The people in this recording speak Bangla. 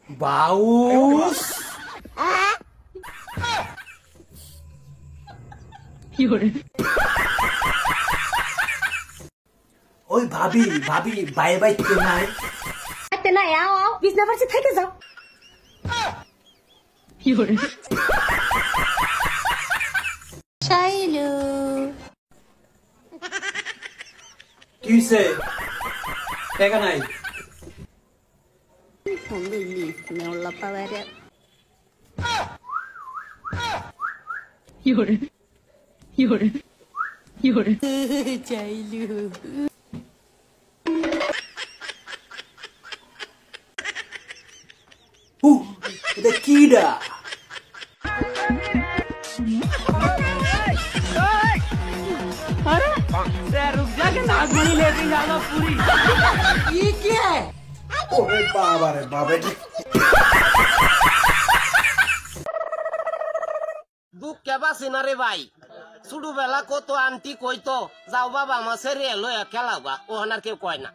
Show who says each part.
Speaker 1: বাউস ওই ভাবি ভাবি বাই বাই কে নাই
Speaker 2: আতে না আও বিছনা পারছে থেকে যাও শাইলু
Speaker 1: কিসে টাকা নাই
Speaker 2: me la pavere Chailu
Speaker 1: এটা কিডা
Speaker 3: रुक जा के नागमणि लेके जाना पूरी
Speaker 1: ये क्या है ओरे बाबा रे बाबा
Speaker 4: দুঃখ কেবা সিনারে ভাই শুরু বেলা কত আন্টি কইতো যাও বাবা আমার সেরে লয়া খেলাবা ও হানার কেউ কয় না